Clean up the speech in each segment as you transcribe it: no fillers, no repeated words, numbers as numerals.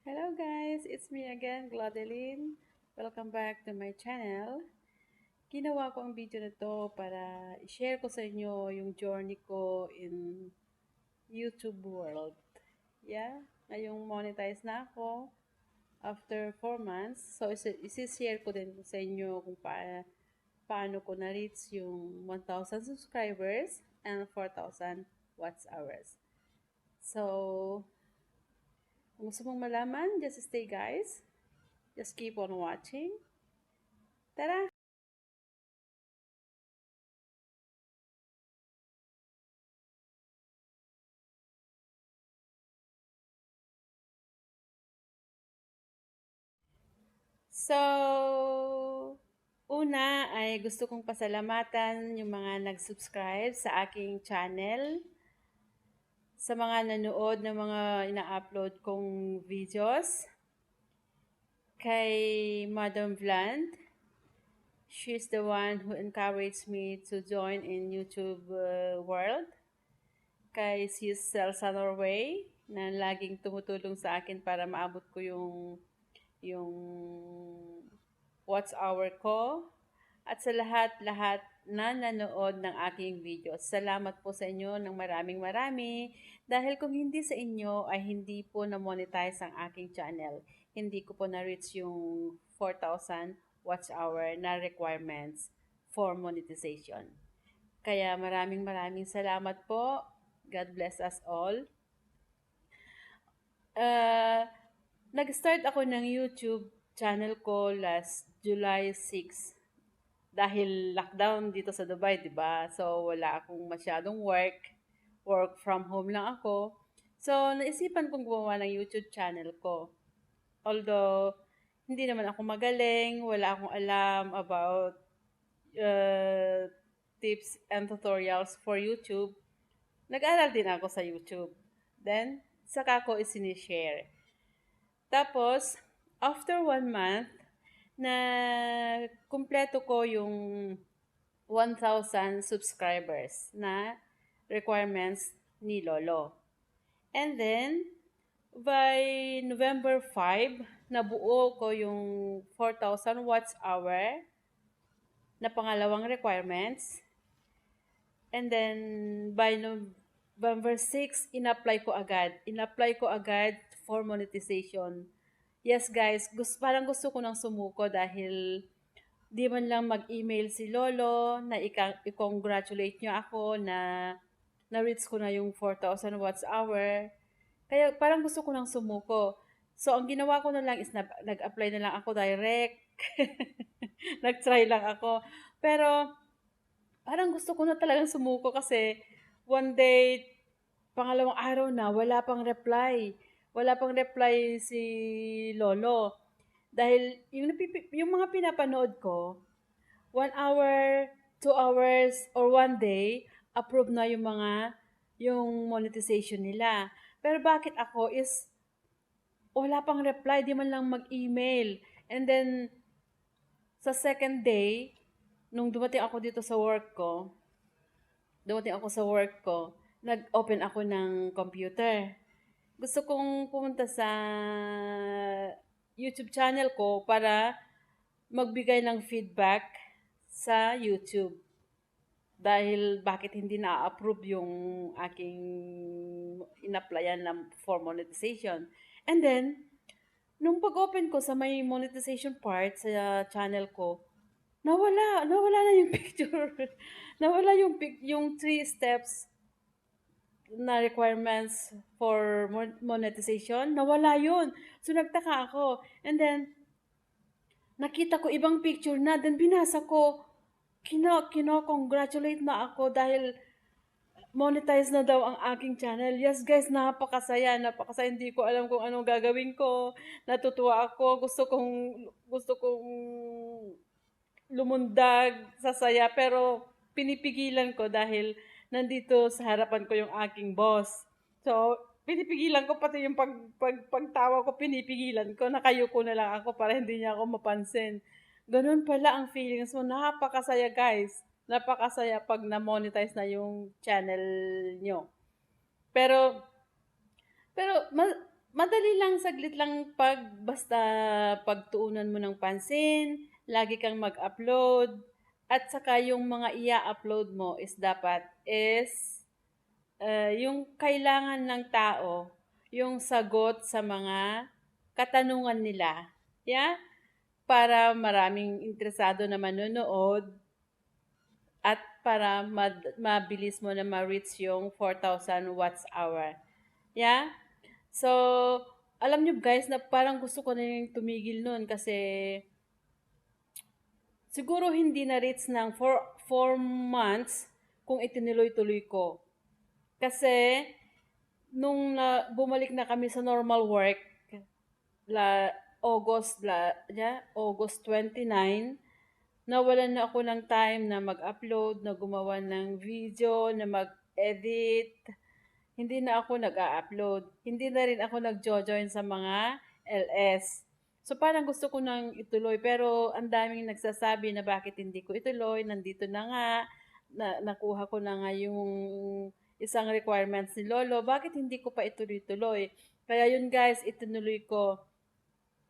Hello guys, it's me again, Glodilyn. Welcome back to my channel. Ginawa ko ang video na to para i-share ko sa inyo yung journey ko in YouTube world. Yeah, ngayong monetize na ako after 4 months. So, isi-share ko din sa inyo kung paano ko na-reach yung 1,000 subscribers and 4,000 watch hours. So, kung gusto mong malaman, just stay guys. Just keep on watching. Tara! So, una ay gusto kong pasalamatan yung mga nag-subscribe sa aking channel, sa mga nanood ng mga ina-upload kong videos, kay Madam Vland. She's the one who encouraged me to join in YouTube world. Kay Sis Celsa Norway, na laging tumutulong sa akin para maabot ko yung watch hour ko, at sa lahat-lahat na nanood ng aking video. Salamat po sa inyo ng maraming marami, dahil kung hindi sa inyo ay hindi po na-monetize ang aking channel. Hindi ko po na-reach yung 4,000 watch hour na requirements for monetization. Kaya maraming salamat po. God bless us all. Nag-start ako ng YouTube channel ko last July 6 dahil lockdown dito sa Dubai, 'di ba? So wala akong masyadong work from home lang ako. So naisipan kong gumawa ng YouTube channel ko. Although hindi naman ako magaling, wala akong alam about uh, tips and tutorials for YouTube. Nag-aral din ako sa YouTube. Then, saka ko isinishare. Tapos, after 1 month, na kumpleto ko yung 1,000 subscribers na requirements ni Lolo. And then, by November 5, nabuo ko yung 4,000 watts hour na pangalawang requirements. And then, by November 6, in-apply ko agad. In-apply ko agad for monetization. Yes guys, parang gusto ko nang sumuko dahil di man lang mag-email si Lolo na i-congratulate niyo ako na na-reach ko na yung 4,000 watts hour. Kaya parang gusto ko nang sumuko. So, ang ginawa ko na lang is nag-apply na lang ako direct. Nag-try lang ako. Pero, parang gusto ko na talagang sumuko kasi one day, pangalawang araw na, wala pang reply. Wala pang reply si Lolo. Dahil yung mga pinapanood ko, 1 hour, 2 hours, or one day, approve na yung monetization nila. Pero bakit ako is, wala pang reply, di man lang mag-email. And then, sa second day, nung dumating ako sa work ko, nag-open ako ng computer. Gusto kong pumunta sa YouTube channel ko para magbigay ng feedback sa YouTube. Dahil bakit hindi na-approve yung aking in-applyan for monetization. And then, nung pag-open ko sa may monetization part sa channel ko, nawala na yung picture. Nawala yung 3 steps na requirements for monetization. Nawala yun. So, nagtaka ako. And then, nakita ko ibang picture na. Then, binasa ko. Congratulate na ako dahil monetize na daw ang aking channel. Yes guys, napakasaya. Hindi ko alam kung anong gagawin ko. Natutuwa ako. Gusto kong lumundag sa saya, pero pinipigilan ko dahil nandito sa harapan ko yung aking boss. So, pinipigilan ko pati yung pagtawa ko, pinipigilan ko. Nakayuko na lang ako para hindi niya ako mapansin. Ganun pala ang feelings mo. Napakasaya guys. Napakasaya pag na-monetize na yung channel nyo. Pero madali lang, saglit lang basta pagtuunan mo ng pansin, lagi kang mag-upload, at saka yung mga i-upload mo is dapat is yung kailangan ng tao, yung sagot sa mga katanungan nila. Yeah? Para maraming interesado na manonood at para mabilis mo na ma-reach yung 4,000 watts hour. Yeah? So, alam nyo guys na parang gusto ko na yung tumigil nun kasi siguro hindi na reach ng 4 months kung itinuloy-tuloy ko. Kasi nung bumalik na kami sa normal work, la August 29, nawalan na ako ng time na mag-upload, na gumawa ng video, na mag-edit. Hindi na ako nag-a-upload. Hindi na rin ako nag-join sa mga LS. So parang gusto ko nang ituloy pero ang daming nagsasabi na bakit hindi ko ituloy, nandito na nga, nakuha ko na nga yung isang requirements ni Lolo, bakit hindi ko pa ituloy-tuloy? Kaya yun guys, itinuloy ko.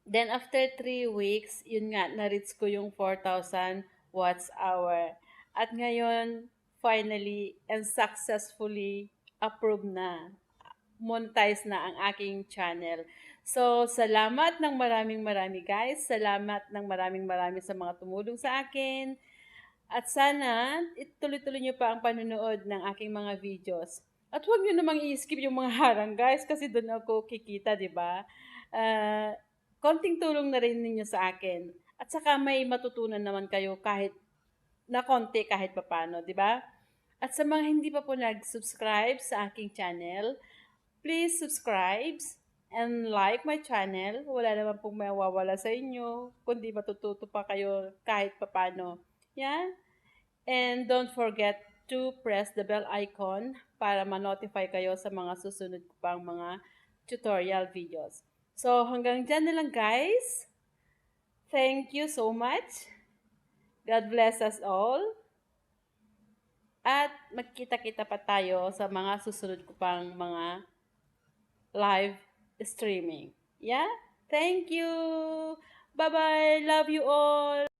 Then after 3 weeks, yun nga, na-reach ko yung 4,000 watts hour. At ngayon, finally and successfully approved na. Monetize na ang aking channel. So, salamat ng maraming marami guys. Salamat ng maraming marami sa mga tumulong sa akin. At sana, ituloy-tuloy nyo pa ang panunood ng aking mga videos. At huwag nyo namang i-skip yung mga harang guys kasi doon ako kikita, di ba? Uh, Konting tulong na rin ninyo sa akin. At saka may matutunan naman kayo kahit na konti kahit papano, di ba? At sa mga hindi pa po nag-subscribe sa aking channel, please subscribe and like my channel. Wala naman pong mawawala sa inyo, kundi matututo pa kayo kahit papano. Yeah? And don't forget to press the bell icon para ma-notify kayo sa mga susunod ko pang mga tutorial videos. So, hanggang dyan na lang guys. Thank you so much. God bless us all. At magkita-kita pa tayo sa mga susunod ko pang mga live streaming. Yeah? Thank you. Bye-bye. Love you all.